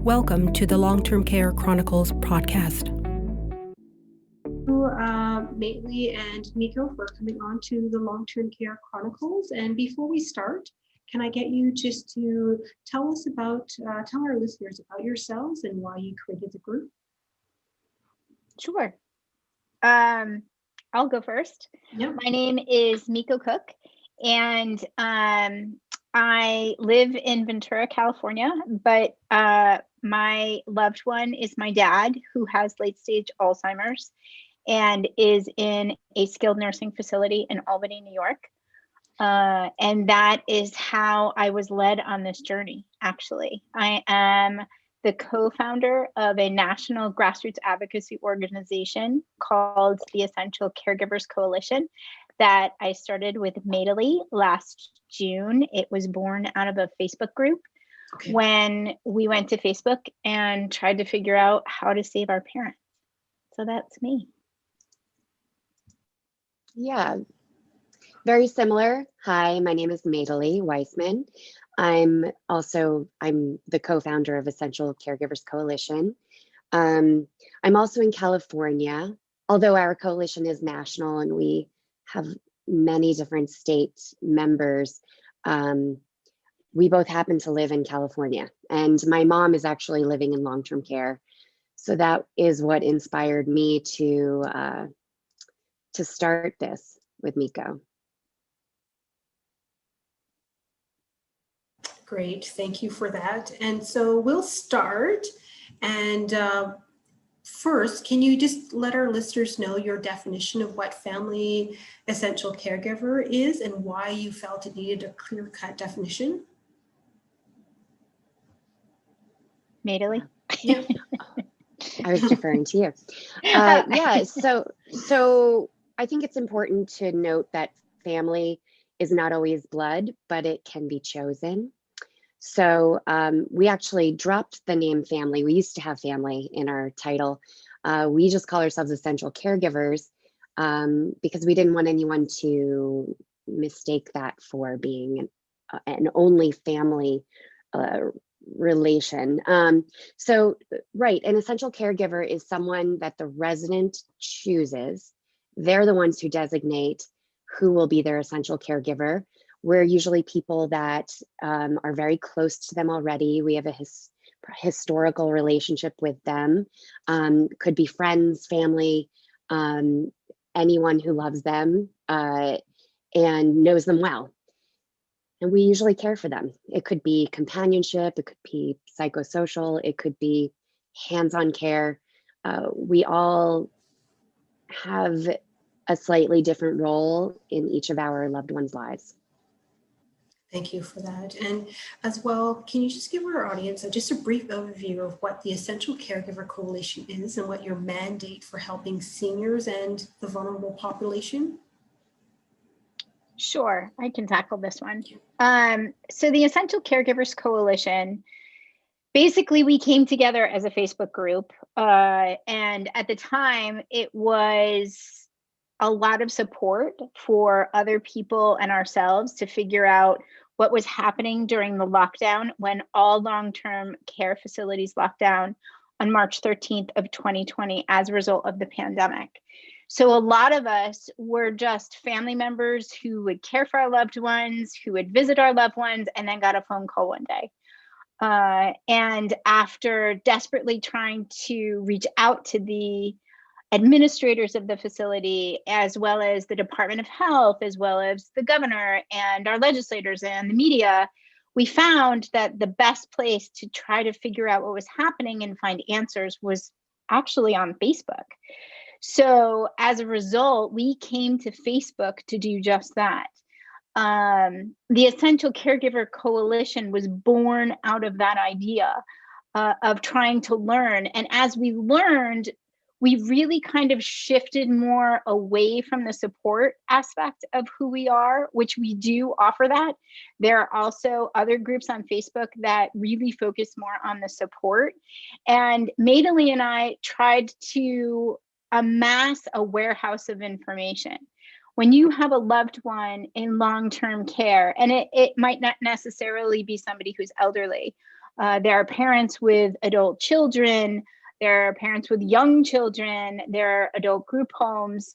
Welcome to the Long-Term Care Chronicles podcast. Maitly and Mikko for coming on to the Long-Term Care Chronicles. And before we start, can I get you just to tell our listeners about yourselves and why you created the group? Sure. I'll go first. Yep. My name is Mikko Cook, and I live in Ventura, California, but my loved one is my dad, who has late-stage Alzheimer's and is in a skilled nursing facility in Albany, New York. And that is how I was led on this journey, actually. I am the co-founder of a national grassroots advocacy organization called the Essential Caregivers Coalition that I started with Maitly last June. It was born out of a Facebook group when we went to Facebook and tried to figure out how to save our parents. So that's me. Yeah, very similar. Hi, my name is Natalie Weissman. I'm the co-founder of Essential Caregivers Coalition. I'm also in California, although our coalition is national and we have many different state members. We both happen to live in California, and my mom is actually living in long-term care. So that is what inspired me to start this with Mikko. Great, thank you for that. And so we'll start. And first, can you just let our listeners know your definition of what family essential caregiver is and why you felt it needed a clear-cut definition? Maitly? Yeah. I was deferring to you. Yeah, so I think it's important to note that family is not always blood, but it can be chosen. So we actually dropped the name family. We used to have family in our title. We just call ourselves essential caregivers because we didn't want anyone to mistake that for being an only family relation. Right, an essential caregiver is someone that the resident chooses. They're the ones who designate who will be their essential caregiver. We're usually people that are very close to them already. We have a historical relationship with them. Could be friends, family, anyone who loves them and knows them well. And we usually care for them. It could be companionship, it could be psychosocial, it could be hands-on care. We all have a slightly different role in each of our loved ones' lives. Thank you for that. And as well, can you just give our audience just a brief overview of what the Essential Caregiver Coalition is and what your mandate for helping seniors and the vulnerable population? Sure, I can tackle this one. So the Essential Caregivers Coalition, basically we came together as a Facebook group. And at the time, it was a lot of support for other people and ourselves to figure out what was happening during the lockdown when all long-term care facilities locked down on March 13th of 2020 as a result of the pandemic. So a lot of us were just family members who would care for our loved ones, who would visit our loved ones, and then got a phone call one day. And after desperately trying to reach out to the administrators of the facility, as well as the Department of Health, as well as the governor and our legislators and the media, we found that the best place to try to figure out what was happening and find answers was actually on Facebook. So as a result, we came to Facebook to do just that. The Essential Caregiver Coalition was born out of that idea of trying to learn. And as we learned, we really kind of shifted more away from the support aspect of who we are, which we do offer that. There are also other groups on Facebook that really focus more on the support. And Maitly and I tried to amass a warehouse of information. When you have a loved one in long-term care, and it might not necessarily be somebody who's elderly, There are parents with adult children. There are parents with young children. There are adult group homes.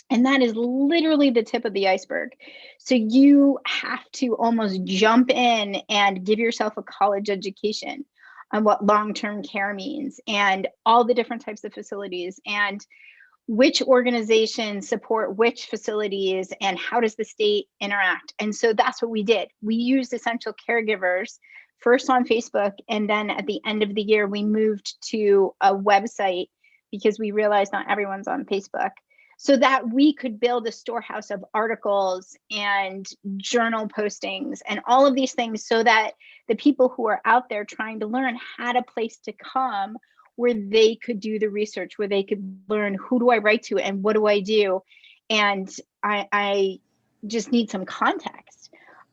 And that is literally the tip of the iceberg. So you have to almost jump in and give yourself a college education on what long-term care means and all the different types of facilities and which organizations support which facilities and how does the state interact. And so that's what we did. We used Essential Caregivers first on Facebook, and then at the end of the year, we moved to a website because we realized not everyone's on Facebook, so that we could build a storehouse of articles and journal postings and all of these things so that the people who are out there trying to learn had a place to come where they could do the research, where they could learn, who do I write to and what do I do? And I just need some context.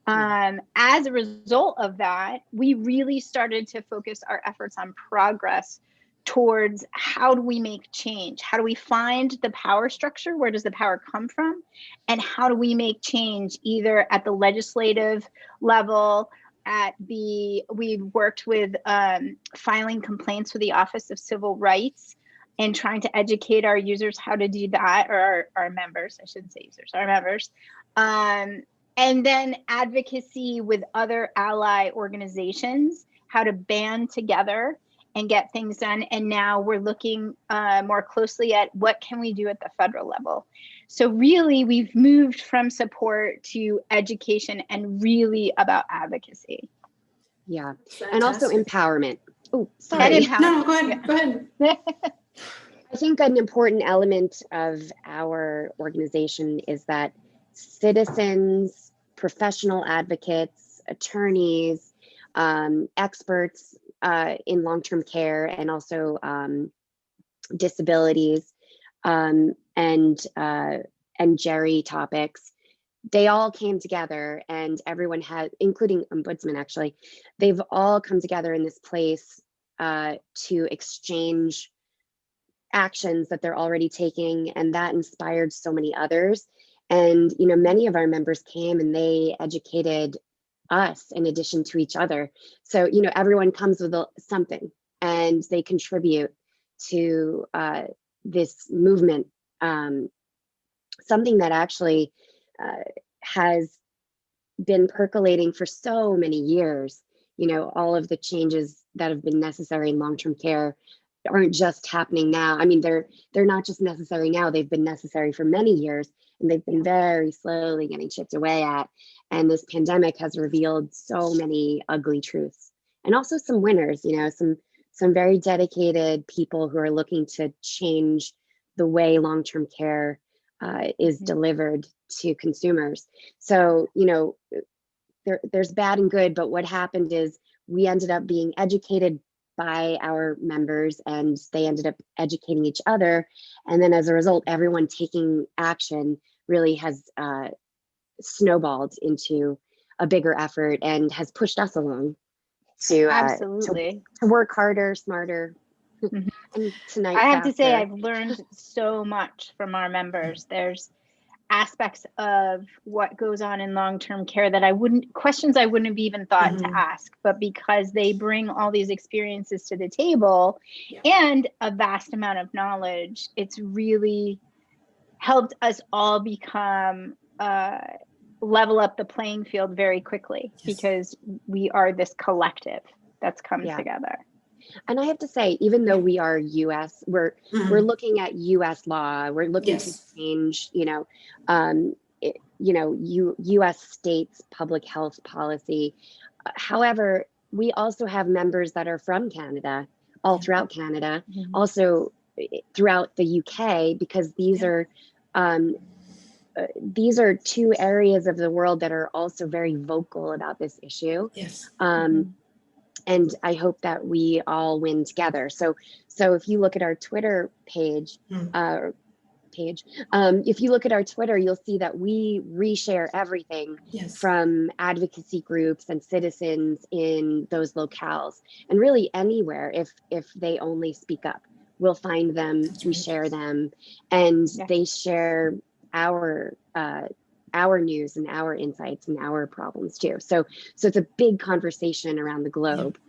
As a result of that, we really started to focus our efforts on progress towards how do we make change? How do we find the power structure? Where does the power come from? And how do we make change either at the legislative level, we've worked with filing complaints with the Office of Civil Rights and trying to educate our users how to do that, or our members, I shouldn't say users, our members. And then advocacy with other ally organizations, how to band together and get things done. And now we're looking more closely at what can we do at the federal level. So really, we've moved from support to education and really about advocacy. Yeah, Fantastic. and also empowerment. Oh, sorry. No, go ahead. Go ahead. I think an important element of our organization is that citizens, professional advocates, attorneys, experts in long-term care and also disabilities and Jerry topics, they all came together, and everyone had, including ombudsman actually, they've all come together in this place to exchange actions that they're already taking, and that inspired so many others. And many of our members came and they educated us in addition to each other. So everyone comes with something and they contribute to this movement, something that actually has been percolating for so many years. All of the changes that have been necessary in long-term care aren't just happening now. I mean, they're not just necessary now, they've been necessary for many years, and they've been very slowly getting chipped away at. And this pandemic has revealed so many ugly truths, and also some winners, some very dedicated people who are looking to change the way long-term care is delivered to consumers. So, there's bad and good, but what happened is we ended up being educated by our members, and they ended up educating each other. And then as a result, everyone taking action really has snowballed into a bigger effort and has pushed us along to work harder, smarter. Mm-hmm. And tonight, I have to say, I've learned so much from our members. There's aspects of what goes on in long-term care that questions I wouldn't have even thought to ask, but because they bring all these experiences to the table and a vast amount of knowledge, it's really helped us all become level up the playing field very quickly, because we are this collective that's come together. And I have to say, even though we are U.S., we're looking at U.S. law. We're looking to change, U.S. states' public health policy. However, we also have members that are from Canada, all throughout Canada, also throughout the UK, because these are two areas of the world that are also very vocal about this issue. Yes. And I hope that we all win together. So if you look at our Twitter page, if you look at our Twitter, you'll see that we reshare everything from advocacy groups and citizens in those locales, and really anywhere. If they only speak up, we'll find them, we share them, and they share our news and our insights and our problems too. So it's a big conversation around the globe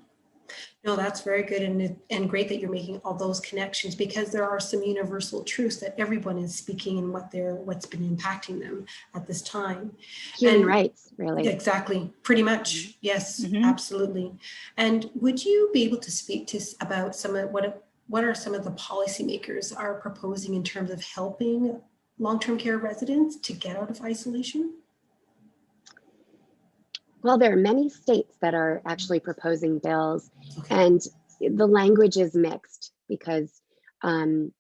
No, that's very good, and great that you're making all those connections, because there are some universal truths that everyone is speaking and what's been impacting them at this time. Human And rights, really. exactly, pretty much, yes, absolutely. And would you be able to speak to us about some of what are some of the policymakers are proposing in terms of helping long-term care residents to get out of isolation? Well, there are many states that are actually proposing bills, Okay. and the language is mixed because, in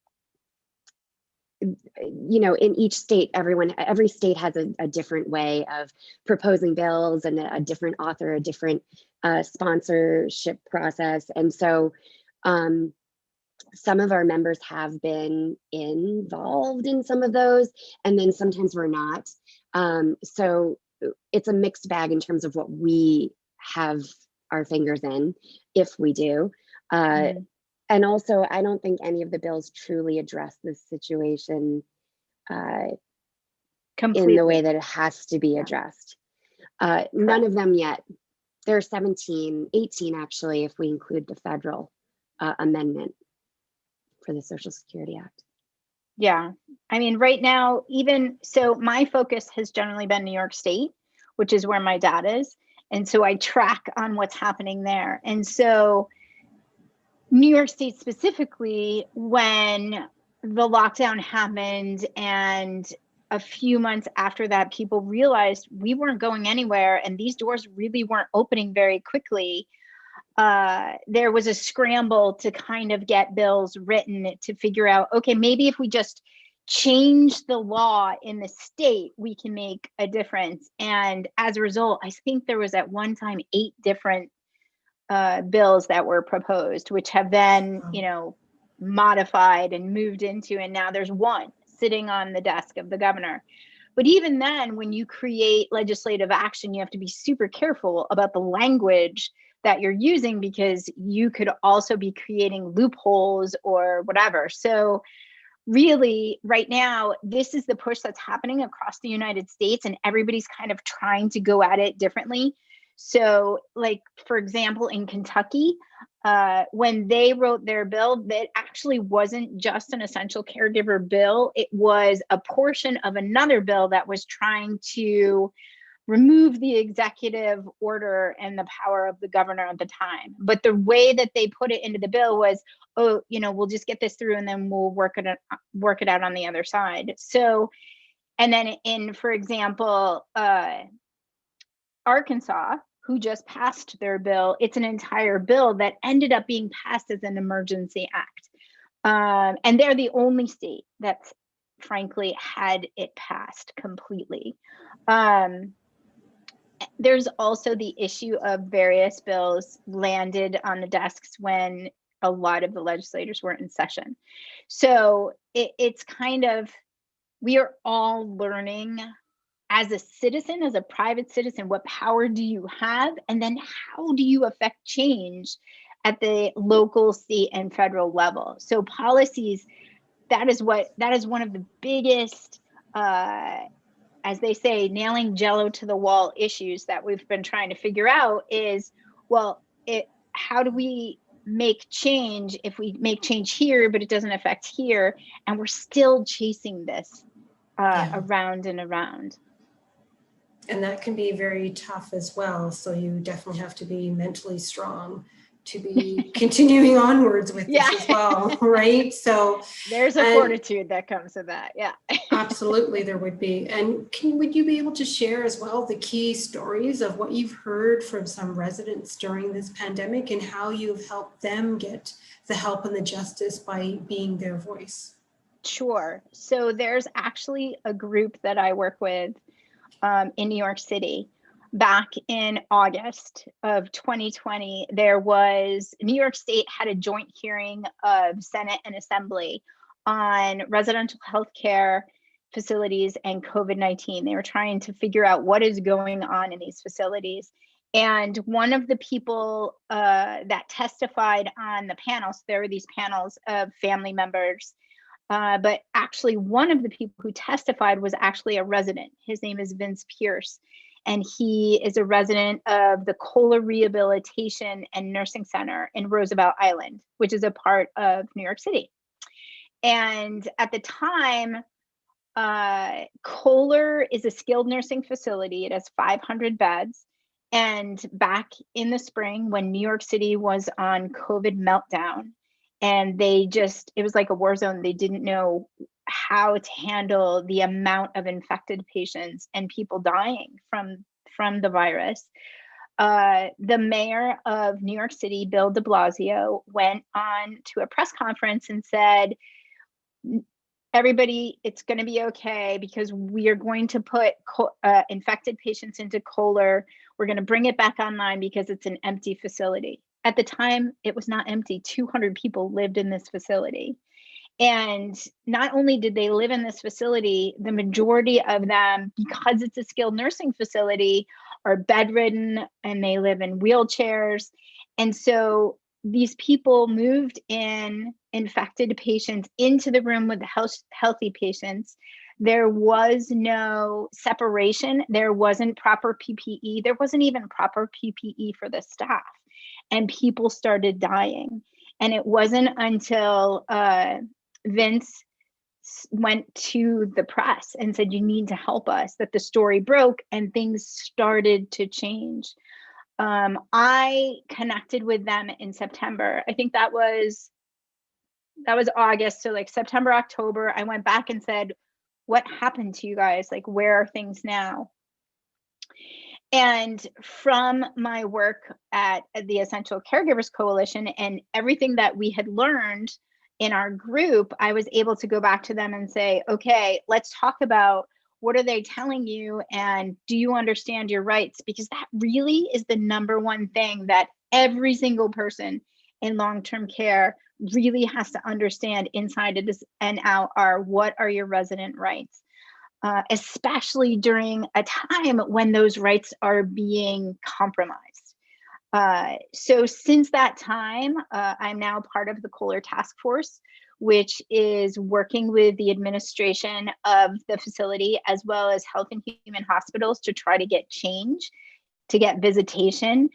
each state, every state has a different way of proposing bills and a different author, a different sponsorship process. And so some of our members have been involved in some of those, and then sometimes we're not. So it's a mixed bag in terms of what we have our fingers in, if we do. And also, I don't think any of the bills truly address this situation in the way that it has to be addressed. None of them yet. There are 18 actually, if we include the federal amendment for the Social Security Act. Yeah, I mean, right now, even so, my focus has generally been New York State, which is where my dad is. And so I track on what's happening there. And so New York State specifically, when the lockdown happened and a few months after that, people realized we weren't going anywhere and these doors really weren't opening very quickly. There was a scramble to kind of get bills written to figure out, okay, maybe if we just change the law in the state, we can make a difference. And as a result, I think there was at one time 8 different bills that were proposed, which have then, modified and moved into, and now there's one sitting on the desk of the governor. But even then, when you create legislative action, you have to be super careful about the language that you're using, because you could also be creating loopholes or whatever. So really, right now, this is the push that's happening across the United States, and everybody's kind of trying to go at it differently. So, like, for example, in Kentucky, when they wrote their bill, that actually wasn't just an essential caregiver bill. It was a portion of another bill that was trying to remove the executive order and the power of the governor at the time. But the way that they put it into the bill was, we'll just get this through and then we'll work it out on the other side. So, and then in, for example, Arkansas, who just passed their bill, it's an entire bill that ended up being passed as an emergency act. And they're the only state that's frankly had it passed completely. There's also the issue of various bills landed on the desks when a lot of the legislators weren't in session. So it's kind of, we are all learning as a citizen, as a private citizen, what power do you have? And then how do you affect change at the local, state, and federal level? So policies, that is one of the biggest, as they say, nailing Jello to the wall issues that we've been trying to figure out is, well, how do we make change if we make change here, but it doesn't affect here? And we're still chasing this around and around. And that can be very tough as well. So you definitely have to be mentally strong to be continuing onwards with this as well, right? So there's a fortitude that comes with that. Yeah. Absolutely, there would be. And would you be able to share as well the key stories of what you've heard from some residents during this pandemic and how you've helped them get the help and the justice by being their voice? Sure. So there's actually a group that I work with in New York City. Back in August of 2020, New York State had a joint hearing of Senate and Assembly on residential health care facilities and COVID-19. They were trying to figure out what is going on in these facilities. And one of the people that testified on the panels, there were these panels of family members, but actually one of the people who testified was actually a resident. His name is Vince Pierce. and he is a resident of the Kohler Rehabilitation and Nursing Center in Roosevelt Island, which is a part of New York City. And at the time, Kohler is a skilled nursing facility. It has 500 beds. And back in the spring, when New York City was on COVID meltdown, and it was like a war zone, they didn't know how to handle the amount of infected patients and people dying from the virus. The mayor of New York City, Bill de Blasio, went on to a press conference and said, everybody, it's going to be okay, because we are going to put infected patients into Kohler. We're going to bring it back online because it's an empty facility. At the time, it was not empty. 200 people lived in this facility. And not only did they live in this facility, the majority of them, because it's a skilled nursing facility, are bedridden and they live in wheelchairs. And so these people moved in infected patients into the room with the healthy patients. There was no separation. There wasn't proper PPE. There wasn't even proper PPE for the staff. And people started dying. And it wasn't until Vince went to the press and said, you need to help us, that the story broke and things started to change. I connected with them in September. I think that was August. So like September, October, I went back and said, what happened to you guys? Like, where are things now? And from my work at the Essential Caregivers Coalition and everything that we had learned in our group, I was able to go back to them and say, okay, let's talk about what are they telling you, and do you understand your rights? Because that really is the number one thing that every single person in long-term care really has to understand inside of this and out are, what are your resident rights? Especially during a time when those rights are being compromised. So since that time, I'm now part of the Kohler Task Force, which is working with the administration of the facility as well as Health and Human Hospitals to try to get change, to get visitation,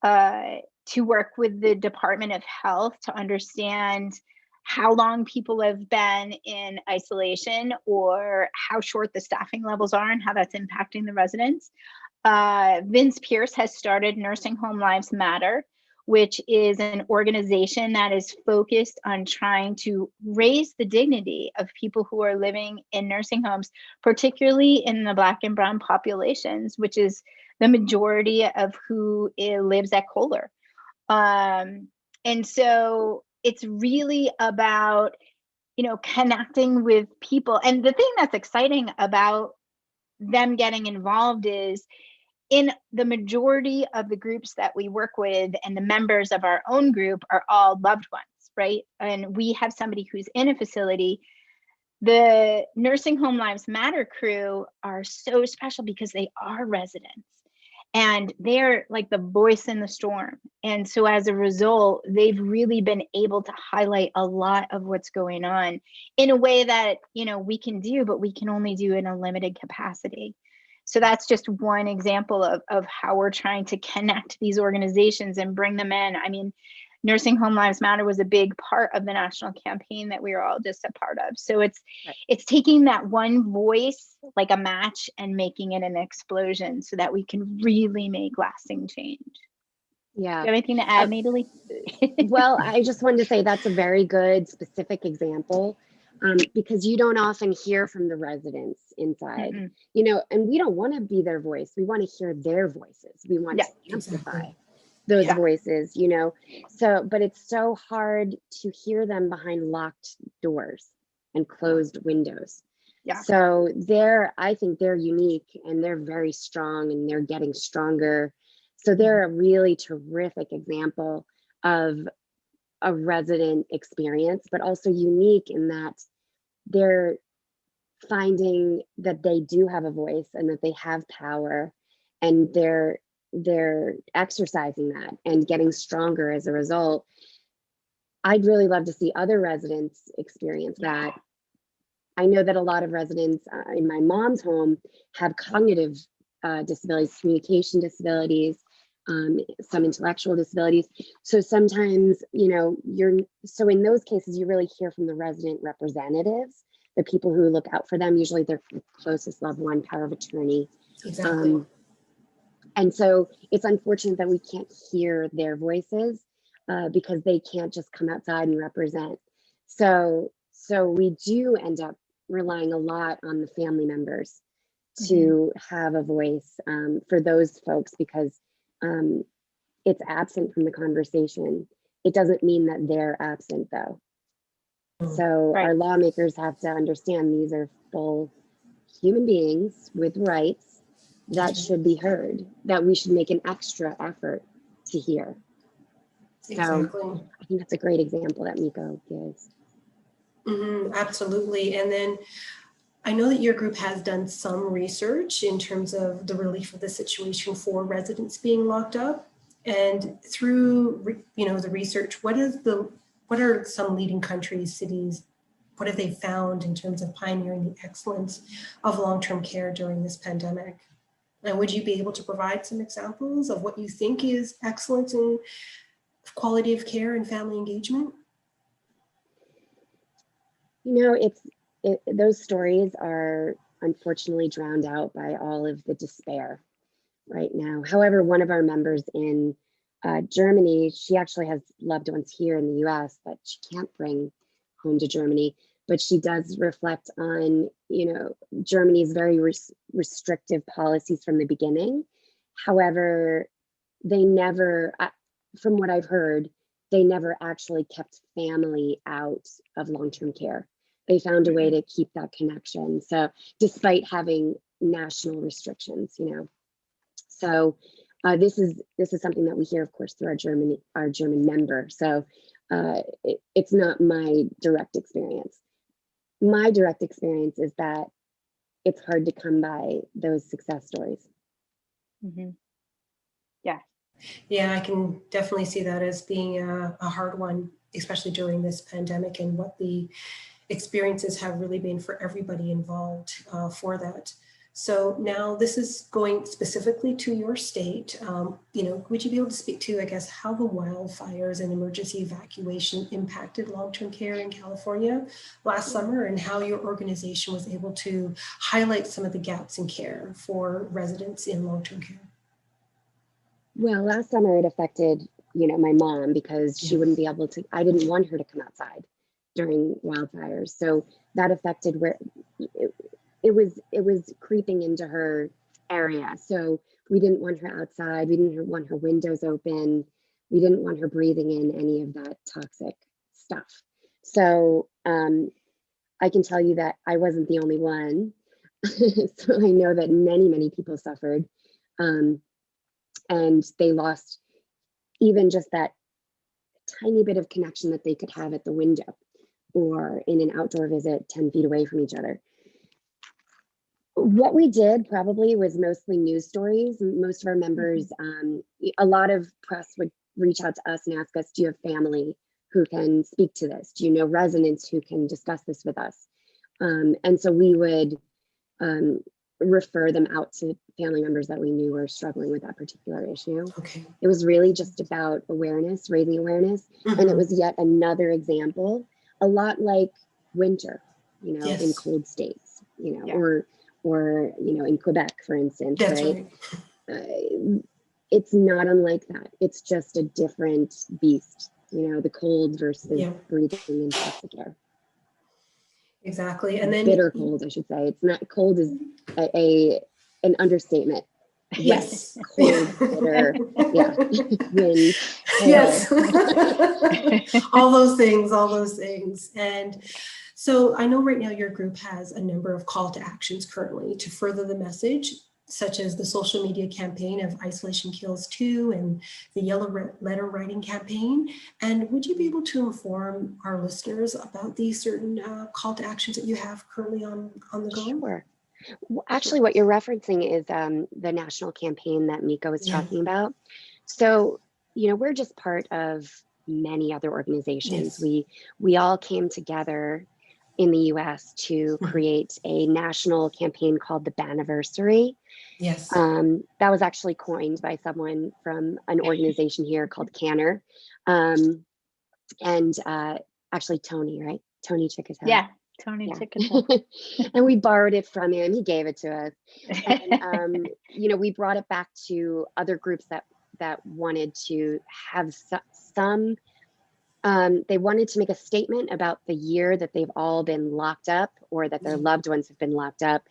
to work with the Department of Health to understand how long people have been in isolation or how short the staffing levels are and how that's impacting the residents. Vince Pierce has started Nursing Home Lives Matter, which is an organization that is focused on trying to raise the dignity of people who are living in nursing homes, particularly in the Black and Brown populations, which is the majority of who lives at Kohler. And so it's really about, connecting with people. And the thing that's exciting about them getting involved is, in the majority of the groups that we work with and the members of our own group are all loved ones, right? And we have somebody who's in a facility. The Nursing Home Lives Matter crew are so special because they are residents and they're like the voice in the storm. And so as a result, they've really been able to highlight a lot of what's going on in a way that, we can do, but we can only do in a limited capacity. So that's just one example of how we're trying to connect these organizations and bring them in. I mean, Nursing Home Lives Matter was a big part of the national campaign that we were all just a part of. So it's taking that one voice like a match and making it an explosion so that we can really make lasting change. Yeah. Do you have anything to add, Maitly? Well, I just wanted to say that's a very good specific example. Because you don't often hear from the residents inside, and we don't want to be their voice. We want to hear their voices. We want to amplify those voices, So, but it's so hard to hear them behind locked doors and closed windows. Yeah. So I think they're unique and they're very strong and they're getting stronger. So they're a really terrific example of a resident experience, but also unique in that they're finding that they do have a voice and that they have power, and they're exercising that and getting stronger as a result. I'd really love to see other residents experience that. I know that a lot of residents in my mom's home have cognitive disabilities, communication disabilities, some intellectual disabilities. So sometimes, so in those cases, you really hear from the resident representatives, the people who look out for them, usually their closest loved one, power of attorney. Exactly. And so it's unfortunate that we can't hear their voices because they can't just come outside and represent. So we do end up relying a lot on the family members to have a voice for those folks, because it's absent from the conversation. It doesn't mean that they're absent though. So Right. our lawmakers have to understand these are full human beings with rights that should be heard, that we should make an extra effort to hear. Exactly. So I think that's a great example that Mikko gives. Absolutely. And then I know that your group has done some research in terms of the relief of the situation for residents being locked up. And through the research, what are some leading countries, cities, what have they found in terms of pioneering the excellence of long-term care during this pandemic? And would you be able to provide some examples of what you think is excellence in quality of care and family engagement? Those stories are unfortunately drowned out by all of the despair right now. However, one of our members in Germany, she actually has loved ones here in the US that she can't bring home to Germany, but she does reflect on, Germany's very restrictive policies from the beginning. However, they never, from what I've heard, they never actually kept family out of long-term care. They found a way to keep that connection. So despite having national restrictions, So this is something that we hear, of course, through our German member. So it's not my direct experience. My direct experience is that it's hard to come by those success stories. Yeah. Yeah, I can definitely see that as being a hard one, especially during this pandemic, and what the experiences have really been for everybody involved for that. So now this is going specifically to your state. Would you be able to speak to, I guess, how the wildfires and emergency evacuation impacted long-term care in California last summer, and how your organization was able to highlight some of the gaps in care for residents in long-term care? Well, last summer it affected, my mom, because she wouldn't be able to, I didn't want her to come outside during wildfires. So that affected where it was creeping into her area. So we didn't want her outside. We didn't want her windows open. We didn't want her breathing in any of that toxic stuff. So I can tell you that I wasn't the only one. So I know that many, many people suffered. And they lost even just that tiny bit of connection that they could have at the window or in an outdoor visit 10 feet away from each other. What we did probably was mostly news stories. Most of our members, a lot of press would reach out to us and ask us, do you have family who can speak to this? Do you know residents who can discuss this with us? And so we would refer them out to family members that we knew were struggling with that particular issue. Okay. It was really just about awareness, raising awareness. And it was yet another example, a lot like winter, Yes. in cold states, or in Quebec, for instance. That's right. It's not unlike that. It's just a different beast, the cold versus breathing in toxic air. Exactly. And then bitter cold, I should say. It's not cold is an understatement. Yes. Cold, bitter, wind, yes. all those things. And so I know right now your group has a number of call to actions currently to further the message, such as the social media campaign of Isolationkillstoo and the Yellow Letter Writing campaign. And would you be able to inform our listeners about these certain call to actions that you have currently on the go? Sure. Well, actually, what you're referencing is the national campaign that Mikko was talking about. So, we're just part of many other organizations. Yes. We all came together in the US to create a national campaign called the Banniversary. Yes. That was actually coined by someone from an organization here called Canner. And actually Tony, right? Tony Chickasha. Yeah, Tony Chickasha. And we borrowed it from him. He gave it to us. And, you know, we brought it back to other groups that wanted to have some, they wanted to make a statement about the year that they've all been locked up or that their loved ones have been locked up.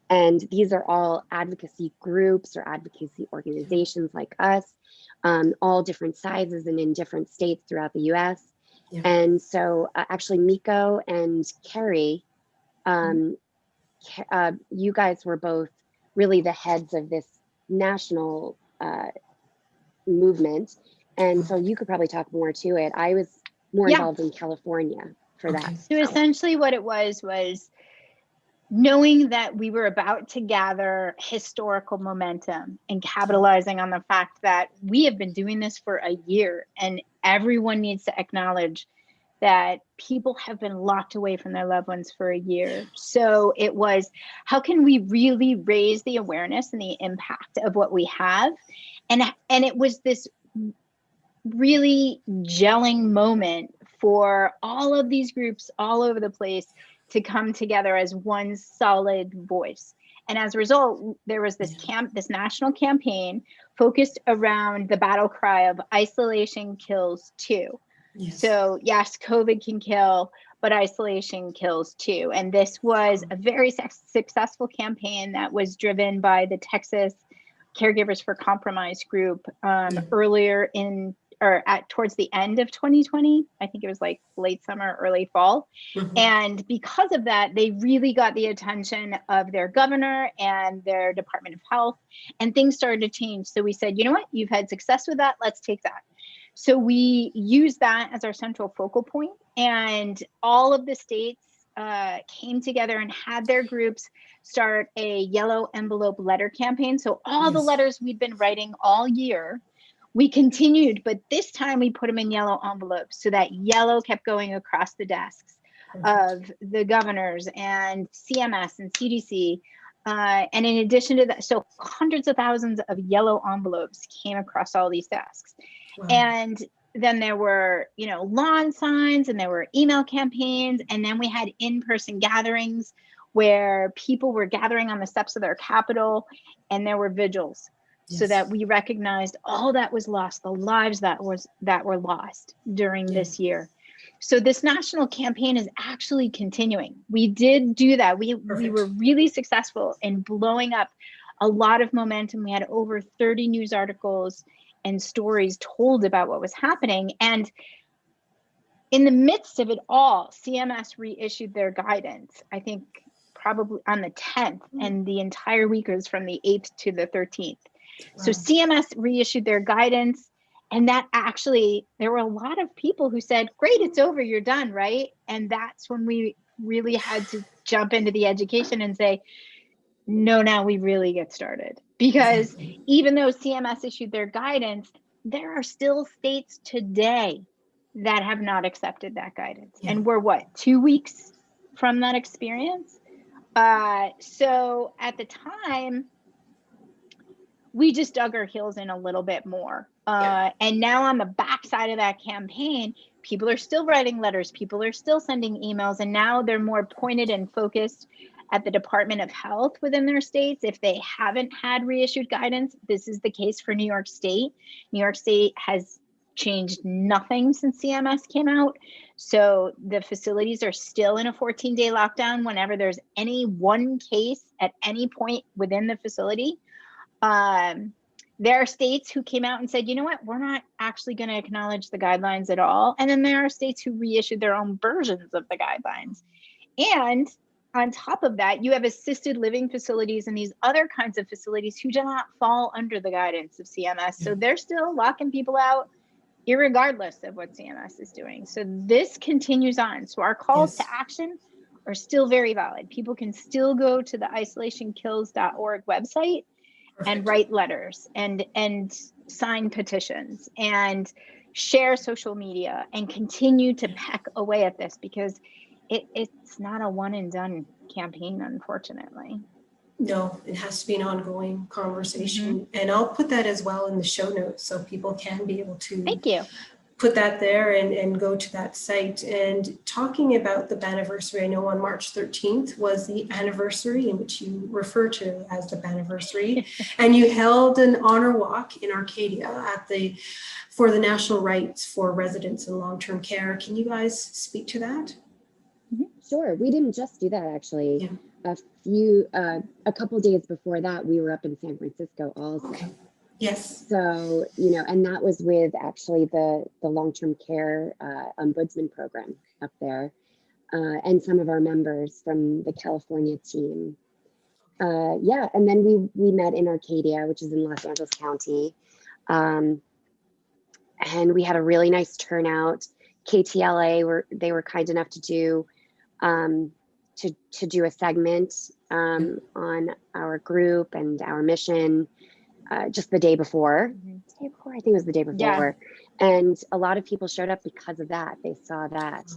And these are all advocacy groups or advocacy organizations like us, all different sizes and in different states throughout the US. Yeah. And so actually Mikko and Carrie, you guys were both really the heads of this national movement. And so you could probably talk more to it. I was more involved in California for that. So essentially what it was knowing that we were about to gather historical momentum and capitalizing on the fact that we have been doing this for a year, and everyone needs to acknowledge that people have been locked away from their loved ones for a year. So it was, how can we really raise the awareness and the impact of what we have? And it was this really gelling moment for all of these groups all over the place to come together as one solid voice. And as a result, there was this this national campaign focused around the battle cry of isolation kills too. Yes. So yes, COVID can kill, but isolation kills too. And this was a very successful campaign that was driven by the Texas Caregivers for Compromise group earlier in, or towards the end of 2020. I think it was like late summer, early fall. And because of that, they really got the attention of their governor and their Department of Health, and things started to change. So we said, you know what, you've had success with that, let's take that. So we used that as our central focal point, and all of the states came together and had their groups start a yellow envelope letter campaign. So all the letters we'd been writing all year, we continued, but this time we put them in yellow envelopes, so that yellow kept going across the desks of the governors and CMS and CDC. And in addition to that, so hundreds of thousands of yellow envelopes came across all these desks. Wow. And then there were, you know, lawn signs, and there were email campaigns, and then we had in-person gatherings where people were gathering on the steps of their Capitol, and there were vigils. So that we recognized all that was lost, the lives that were lost during this year. So this national campaign is actually continuing. We did do that. We were really successful in blowing up a lot of momentum. We had over 30 news articles and stories told about what was happening. And in the midst of it all, CMS reissued their guidance, I think probably on the 10th, and the entire week was from the 8th to the 13th. Wow. So CMS reissued their guidance, and that actually, there were a lot of people who said, great, it's over, you're done, right? And that's when we really had to jump into the education and say, no, now we really get started. Because even though CMS issued their guidance, there are still states today that have not accepted that guidance. And we're what, 2 weeks from that experience? So at the time, we just dug our heels in a little bit more. And now on the backside of that campaign, people are still writing letters, people are still sending emails, and now they're more pointed and focused at the Department of Health within their states. If they haven't had reissued guidance, this is the case for New York State. New York State has changed nothing since CMS came out. So the facilities are still in a 14-day lockdown whenever there's any one case at any point within the facility. There are states who came out and said, you know what, we're not actually going to acknowledge the guidelines at all. And then there are states who reissued their own versions of the guidelines. And on top of that, you have assisted living facilities and these other kinds of facilities who do not fall under the guidance of CMS. So they're still locking people out irregardless of what CMS is doing. So this continues on. So our calls to action are still very valid. People can still go to the isolationkillstoo.org website and write letters and sign petitions and share social media and continue to peck away at this, because it's not a one and done campaign, unfortunately. No, it has to be an ongoing conversation. Mm-hmm. And I'll put that as well in the show notes so people can be able to Thank you. put that there and go to that site. And talking about the Banniversary, I know on March 13th was the anniversary in which you refer to as the Banniversary, and you held an honor walk in Arcadia for the national rights for residents in long-term care. Can you guys speak to that? Sure. We didn't just do that, actually. Yeah. A couple days before that, we were up in San Francisco also. Okay. Yes. So, and that was with actually the long-term care ombudsman program up there, and some of our members from the California team. And then we met in Arcadia, which is in Los Angeles County, and we had a really nice turnout. KTLA they were kind enough to do to do a segment on our group and our mission just the day before. The day before, I think it was the day before. Yeah. And a lot of people showed up because of that. They saw that.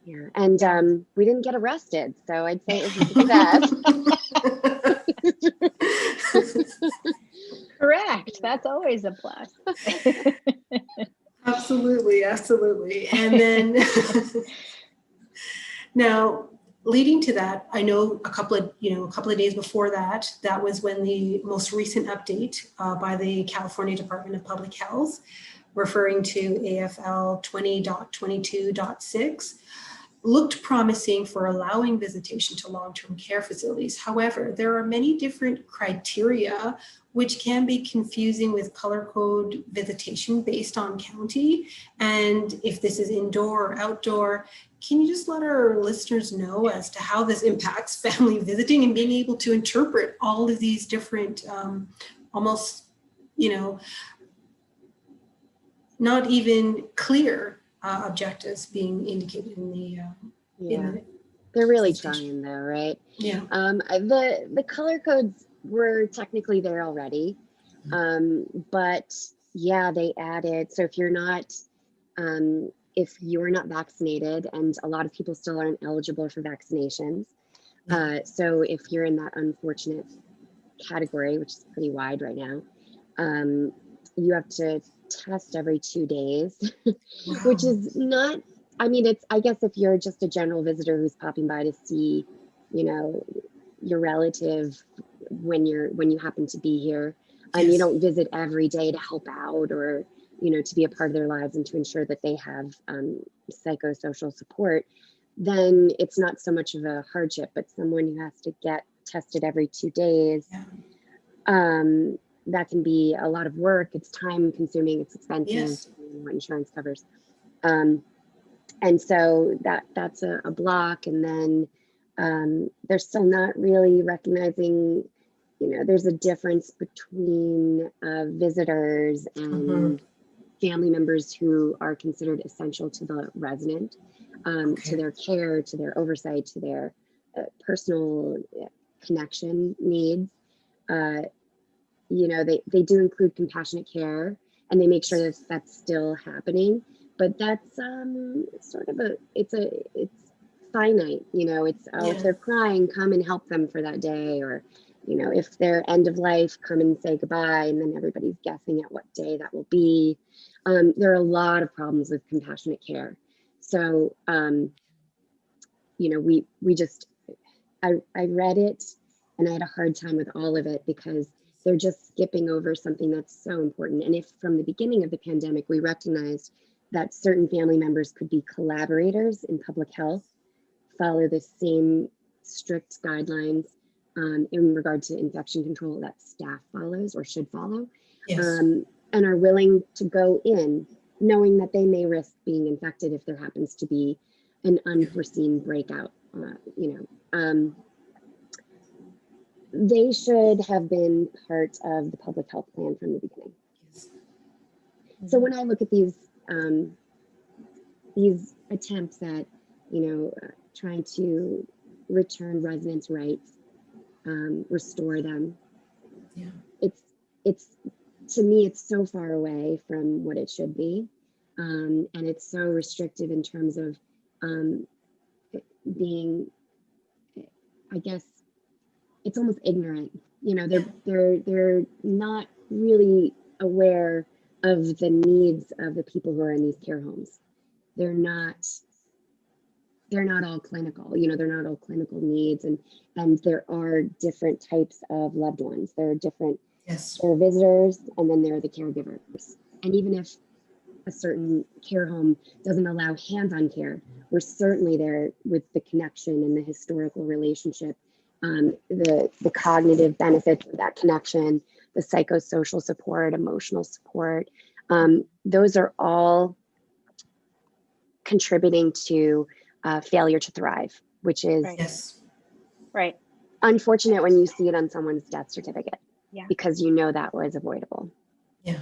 Yeah. And we didn't get arrested. So I'd say it was a success. Correct. That's always a plus. Absolutely. Absolutely. And then now, leading to that, I know a couple of days before that, that was when the most recent update by the California Department of Public Health, referring to AFL 20.22.6, looked promising for allowing visitation to long-term care facilities. However, there are many different criteria which can be confusing with color code visitation based on county, and if this is indoor or outdoor. Can you just let our listeners know as to how this impacts family visiting and being able to interpret all of these different, almost, not even clear objectives being indicated in the they're really trying though, right? Yeah. The color codes were technically there already, but yeah, they added. So if you're not vaccinated, and a lot of people still aren't eligible for vaccinations. So if you're in that unfortunate category, which is pretty wide right now, you have to test every 2 days, which is not, I guess if you're just a general visitor who's popping by to see, your relative when you happen to be here, and you don't visit every day to help out or to be a part of their lives and to ensure that they have psychosocial support, then it's not so much of a hardship. But someone who has to get tested every 2 days, that can be a lot of work. It's time consuming, it's expensive, what insurance covers. And so that's a block. And then they're still not really recognizing, there's a difference between visitors and family members who are considered essential to the resident, to their care, to their oversight, to their personal connection needs. They do include compassionate care, and they make sure that that's still happening. But that's sort of it's finite. If they're crying, come and help them for that day, or if they're end of life, come and say goodbye, and then everybody's guessing at what day that will be. There are a lot of problems with compassionate care. So, we just, I read it and I had a hard time with all of it because they're just skipping over something that's so important. And if from the beginning of the pandemic, we recognized that certain family members could be collaborators in public health, follow the same strict guidelines in regard to infection control that staff follows or should follow, and are willing to go in knowing that they may risk being infected if there happens to be an unforeseen breakout. They should have been part of the public health plan from the beginning. So when I look at these attempts at, trying to return residents' rights, restore them, it's to me, it's so far away from what it should be. And it's so restrictive in terms of being, I guess, it's almost ignorant. You know, they're not really aware of the needs of the people who are in these care homes. They're not all clinical, you know, they're not all clinical needs, and there are different types of loved ones. There are different, Yes. there are visitors, and then there are the caregivers. And even if a certain care home doesn't allow hands-on care, we're certainly there with the connection and the historical relationship, the cognitive benefits of that connection, the psychosocial support, emotional support. Those are all contributing to failure to thrive, which is Yes. Right. unfortunate when you see it on someone's death certificate, Yeah. because you know that was avoidable. Yeah.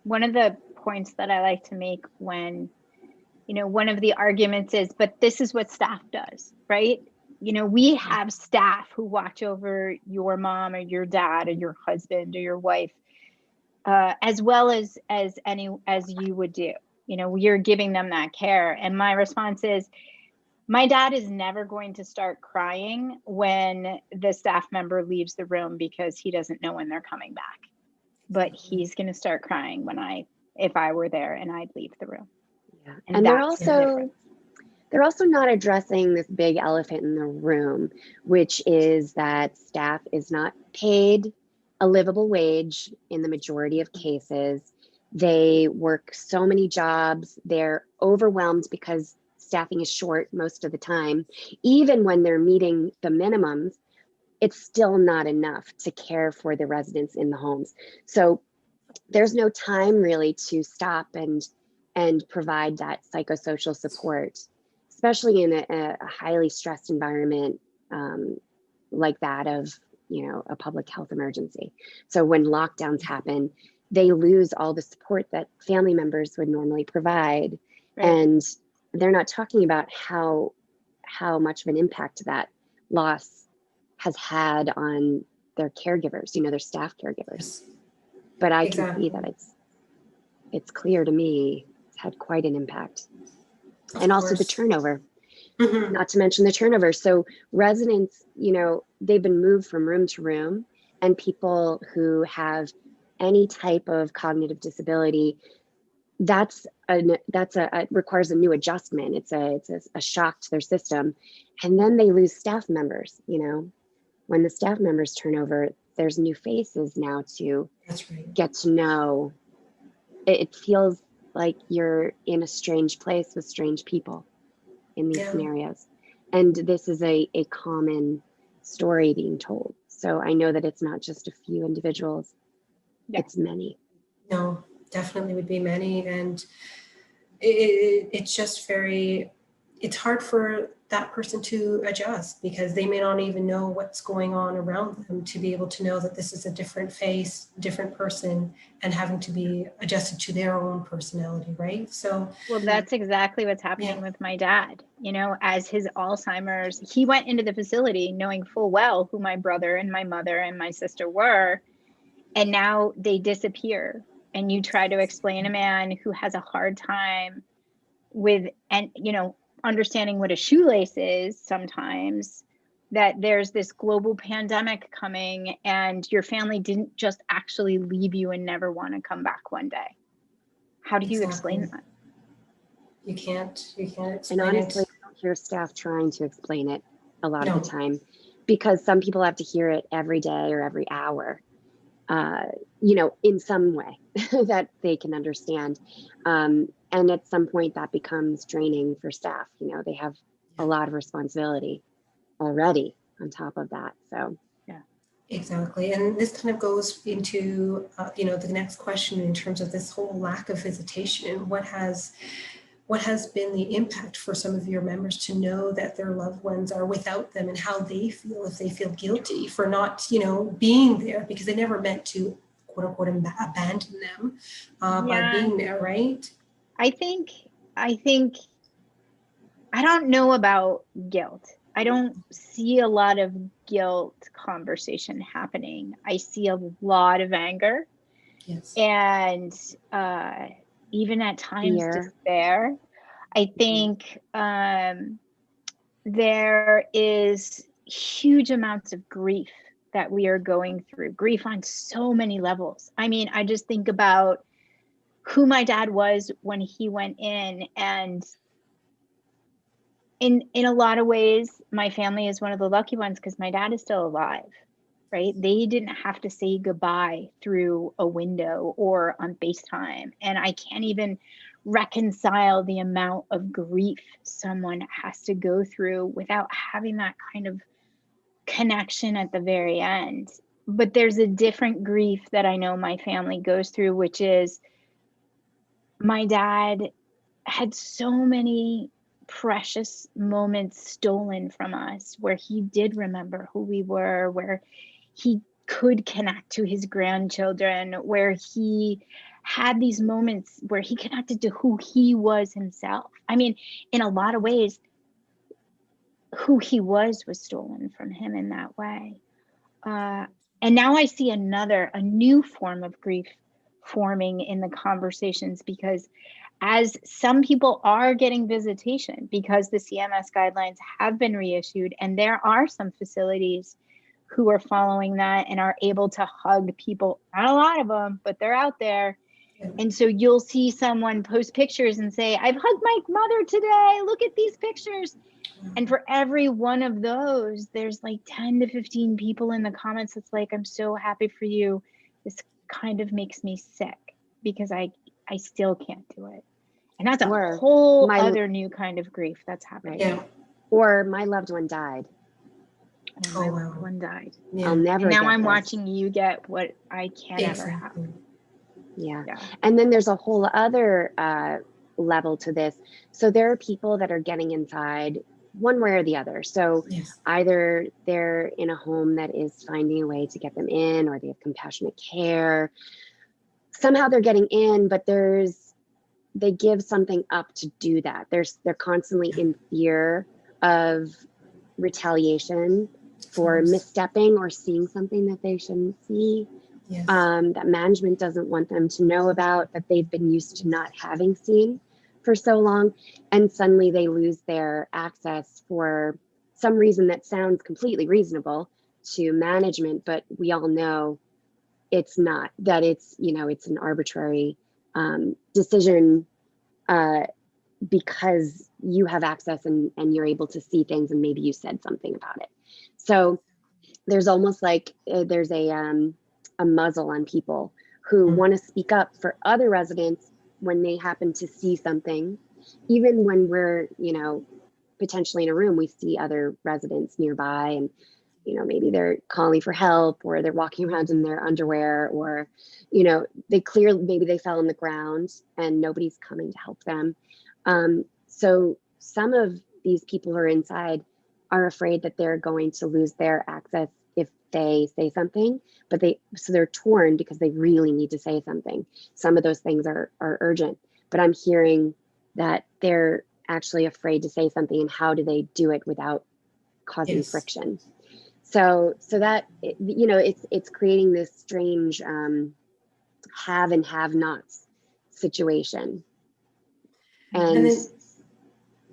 One of the points that I like to make when, you know, one of the arguments is, but this is what staff does, right? You know, we have staff who watch over your mom or your dad or your husband or your wife, as well as you would do. You know, you're giving them that care. And my response is, my dad is never going to start crying when the staff member leaves the room because he doesn't know when they're coming back. But he's going to start crying if I were there and I'd leave the room. Yeah. And they're that's the difference. they're also not addressing this big elephant in the room, which is that staff is not paid a livable wage in the majority of cases. They work so many jobs. They're overwhelmed because staffing is short most of the time. Even when they're meeting the minimums, it's still not enough to care for the residents in the homes. So there's no time really to stop and provide that psychosocial support, especially in a highly stressed environment like that of, you know, a public health emergency. So when lockdowns happen, they lose all the support that family members would normally provide. Right. And they're not talking about how much of an impact that loss has had on their caregivers, you know, their staff caregivers. Yes. But I Exactly. can see that it's clear to me it's had quite an impact. Of and also the course. turnover, Mhm. not to mention the turnover. So residents, you know, they've been moved from room to room, and people who have any type of cognitive disability, it requires a new adjustment. It's a shock to their system. And then they lose staff members. You know, when the staff members turn over, there's new faces now to That's right. get to know. It feels like you're in a strange place with strange people in these Yeah. scenarios. And this is a common story being told. So I know that it's not just a few individuals, Yeah. it's many. No, definitely would be many. And it's just it's hard for that person to adjust, because they may not even know what's going on around them to be able to know that this is a different face, different person, and having to be adjusted to their own personality, right? So, Well, that's exactly what's happening with my dad. You know, as his Alzheimer's, he went into the facility knowing full well who my brother and my mother and my sister were, and now they disappear. And you try to explain a man who has a hard time with, and you know, understanding what a shoelace is sometimes, that there's this global pandemic coming and your family didn't just actually leave you and never want to come back one day. How do you explain that? You can't explain And honestly, it. I don't hear staff trying to explain it a lot No. of the time, because some people have to hear it every day or every hour, you know, in some way that they can understand. And at some point that becomes draining for staff. You know, they have a lot of responsibility already on top of that. So Exactly. And this kind of goes into, you know, the next question in terms of this whole lack of visitation. What has been the impact for some of your members to know that their loved ones are without them, and how they feel, if they feel guilty for not, you know, being there, because they never meant to, quote unquote, abandon them by being there, right? I think I don't know about guilt. I don't see a lot of guilt conversation happening. I see a lot of anger. Yes. And even at times Fear. despair. I think there is huge amounts of grief that we are going through, grief on so many levels. I mean, I just think about who my dad was when he went in, and in a lot of ways, my family is one of the lucky ones because my dad is still alive, right? They didn't have to say goodbye through a window or on FaceTime. And I can't even reconcile the amount of grief someone has to go through without having that kind of connection at the very end. But there's a different grief that I know my family goes through, which is my dad had so many precious moments stolen from us where he did remember who we were, where he could connect to his grandchildren, where he had these moments where he connected to who he was himself. I mean, in a lot of ways, who he was stolen from him in that way. And now I see a new form of grief forming in the conversations, because as some people are getting visitation because the CMS guidelines have been reissued, and there are some facilities who are following that and are able to hug people, not a lot of them, but they're out there. And so you'll see someone post pictures and say, I've hugged my mother today, look at these pictures. And for every one of those, there's like 10 to 15 people in the comments that's like, I'm so happy for you. This kind of makes me sick because I still can't do it. And that's a whole other new kind of grief that's happening. Yeah. Or my loved one died. And my loved one died. Yeah. I'll never. And now I'm watching you get what I can't ever have. Yeah. And then there's a whole other level to this. So there are people that are getting inside one way or the other. So either they're in a home that is finding a way to get them in, or they have compassionate care. Somehow they're getting in, but they give something up to do that. They're constantly in fear of retaliation for misstepping or seeing something that they shouldn't see. That management doesn't want them to know about, that they've been used to not having seen for so long, and suddenly they lose their access for some reason that sounds completely reasonable to management, but we all know it's not, that it's, it's an arbitrary decision because you have access and you're able to see things, and maybe you said something about it. So there's almost like there's a muzzle on people who want to speak up for other residents when they happen to see something. Even when we're, potentially in a room, we see other residents nearby, and maybe they're calling for help, or they're walking around in their underwear, or maybe they fell on the ground and nobody's coming to help them. So some of these people who are inside are afraid that they're going to lose their access if they say something, so they're torn because they really need to say something. Some of those things are urgent, but I'm hearing that they're actually afraid to say something, and how do they do it without causing friction? So that, it's creating this strange have and have nots situation. And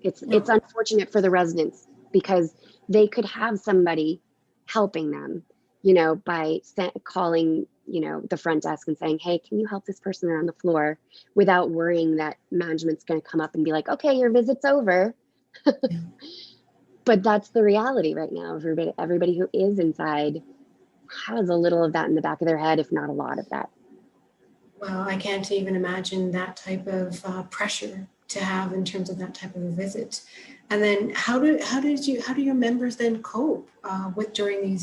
it's unfortunate for the residents, because they could have somebody helping them, by calling, the front desk and saying, hey, can you help this person on the floor, without worrying that management's going to come up and be like, okay, your visit's over. But that's the reality right now. Everybody who is inside has a little of that in the back of their head, if not a lot of that. Well, I can't even imagine that type of pressure to have in terms of that type of a visit. And then how do your members then cope during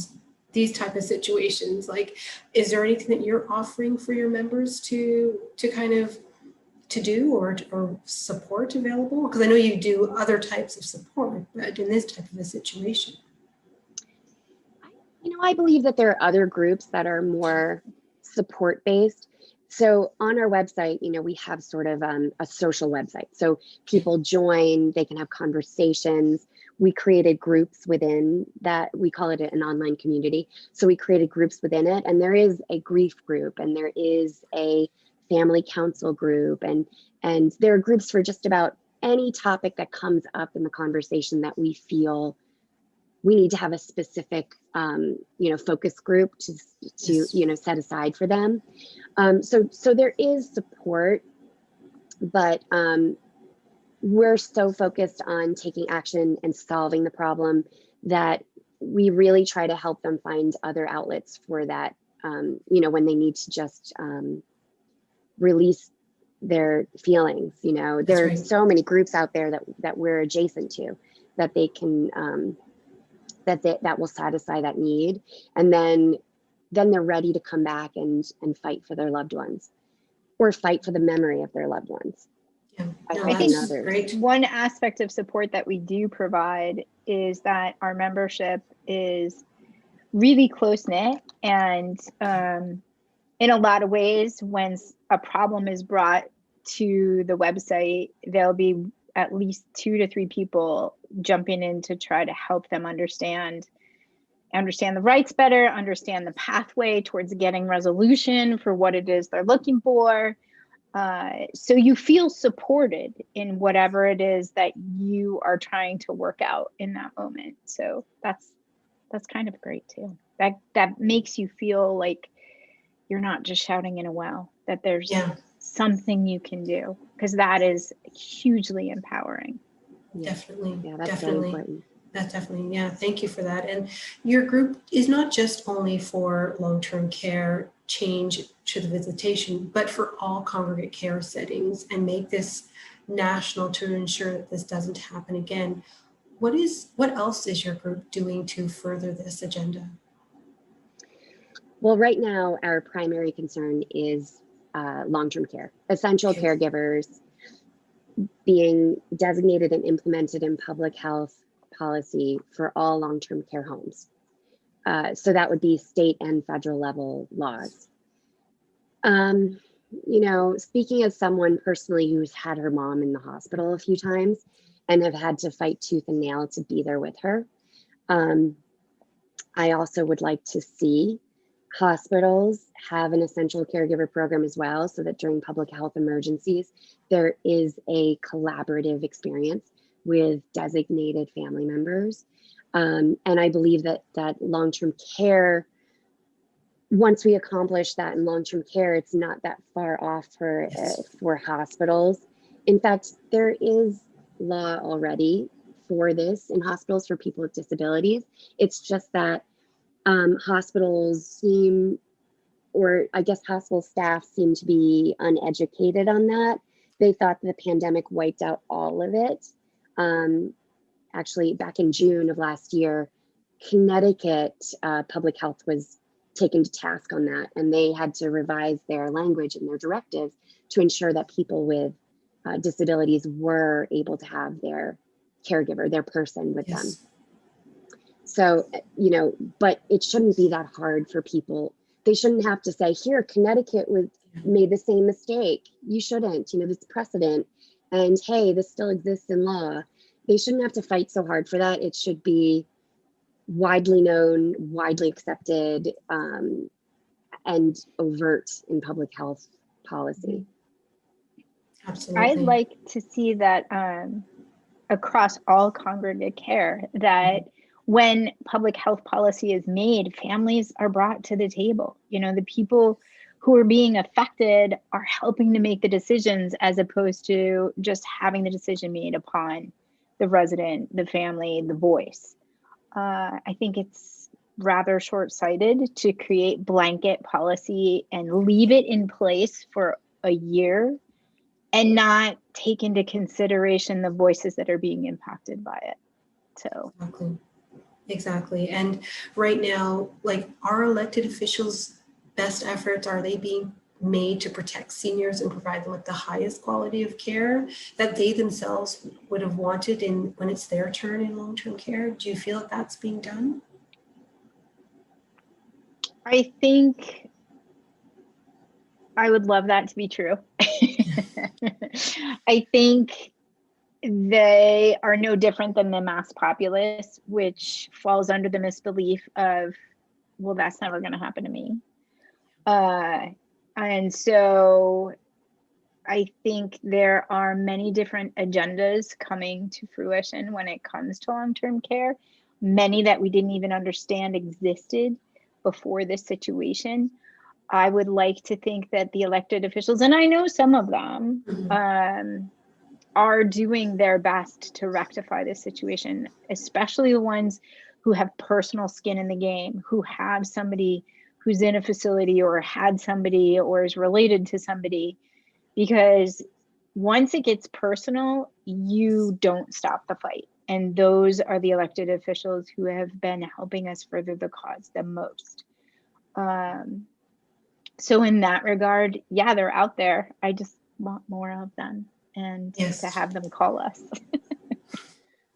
these type of situations? Like, is there anything that you're offering for your members to kind of to do or support available? Because I know you do other types of support, but in this type of a situation. I believe that there are other groups that are more support based. So on our website, we have sort of a social website. So people join, they can have conversations. We created groups within that. We call it an online community. So we created groups within it, and there is a grief group, and there is a family council group, and there are groups for just about any topic that comes up in the conversation that we feel we need to have a specific, focus group to set aside for them. So there is support, but we're so focused on taking action and solving the problem that we really try to help them find other outlets for that, when they need to just release their feelings. There are so many groups out there that we're adjacent to that they can, that will satisfy that need. And then they're ready to come back and fight for their loved ones, or fight for the memory of their loved ones. Yeah, I think great. One aspect of support that we do provide is that our membership is really close-knit, and in a lot of ways, when a problem is brought to the website, there'll be at least 2 to 3 people jumping in to try to help them understand the rights better, understand the pathway towards getting resolution for what it is they're looking for. So you feel supported in whatever it is that you are trying to work out in that moment. So that's kind of great too. That makes you feel like you're not just shouting in a well, that there's something you can do, because that is hugely empowering. Definitely. Yeah, that's definitely. really important. That's definitely, thank you for that. And your group is not just only for long-term care change to the visitation, but for all congregate care settings, and make this national to ensure that this doesn't happen again. What else is your group doing to further this agenda? Well, right now, our primary concern is long-term care, essential caregivers being designated and implemented in public health policy for all long-term care homes. So that would be state and federal level laws. Speaking as someone personally who's had her mom in the hospital a few times and have had to fight tooth and nail to be there with her, I also would like to see hospitals have an essential caregiver program as well, so that during public health emergencies, there is a collaborative experience with designated family members. And I believe that long-term care, once we accomplish that in long-term care, it's not that far off for hospitals. In fact, there is law already for this in hospitals for people with disabilities. It's just that hospitals seem, or I guess hospital staff seem to be uneducated on that. They thought the pandemic wiped out all of it. Actually, back in June of last year, Connecticut Public Health was taken to task on that, and they had to revise their language and their directives to ensure that people with disabilities were able to have their caregiver, their person with them. So, but it shouldn't be that hard for people. They shouldn't have to say, here, Connecticut made the same mistake. You shouldn't, this precedent. And hey, this still exists in law. They shouldn't have to fight so hard for that. It should be widely known, widely accepted, and overt in public health policy. Absolutely. I'd like to see that across all congregate care, that when public health policy is made, families are brought to the table. The people who are being affected are helping to make the decisions, as opposed to just having the decision made upon the resident, the family, the voice. I think it's rather short-sighted to create blanket policy and leave it in place for a year and not take into consideration the voices that are being impacted by it. So. Exactly. And right now, our elected officials' best efforts, are they being made to protect seniors and provide them with the highest quality of care that they themselves would have wanted when it's their turn in long-term care? Do you feel that that's being done? I think I would love that to be true. I think they are no different than the mass populace, which falls under the misbelief of, well, that's never going to happen to me. And so I think there are many different agendas coming to fruition when it comes to long-term care, many that we didn't even understand existed before this situation. I would like to think that the elected officials, and I know some of them, are doing their best to rectify this situation, especially the ones who have personal skin in the game, who have somebody who's in a facility or had somebody or is related to somebody, because once it gets personal, you don't stop the fight. And those are the elected officials who have been helping us further the cause the most. So in that regard, yeah, they're out there. I just want more of them and to have them call us.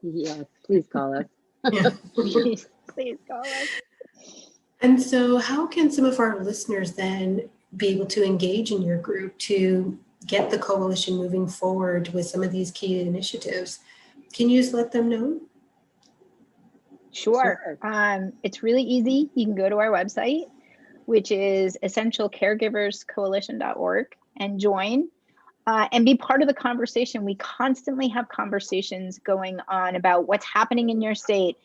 Yes, please call us. Yeah. please call us. And so how can some of our listeners then be able to engage in your group to get the coalition moving forward with some of these key initiatives? Can you just let them know? Sure. It's really easy. You can go to our website, which is essentialcaregiverscoalition.org, and join and be part of the conversation. We constantly have conversations going on about what's happening in your state.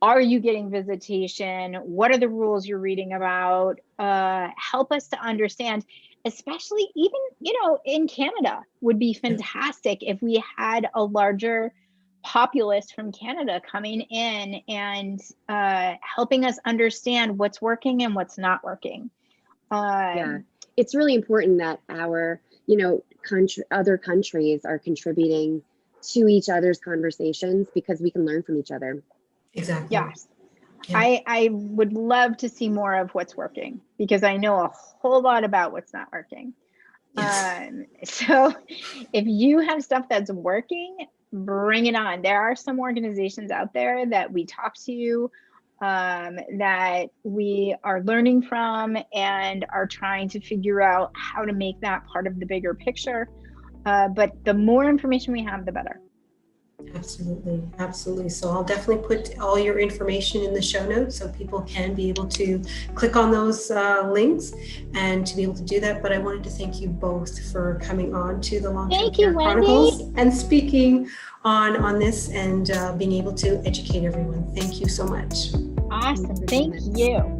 Are you getting visitation? What are the rules you're reading about? Help us to understand, especially even, in Canada would be fantastic if we had a larger populace from Canada coming in and helping us understand what's working and what's not working. Yeah, it's really important that our, other countries are contributing to each other's conversations because we can learn from each other. Exactly. Yes. Yeah. I would love to see more of what's working because I know a whole lot about what's not working. Yes. So if you have stuff that's working, bring it on. There are some organizations out there that we talk to, that we are learning from and are trying to figure out how to make that part of the bigger picture. But the more information we have, the better. Absolutely. Absolutely. So I'll definitely put all your information in the show notes so people can be able to click on those links and to be able to do that. But I wanted to thank you both for coming on to the Long-Term Care Chronicles and speaking on this and being able to educate everyone. Thank you so much. Awesome. Thank you.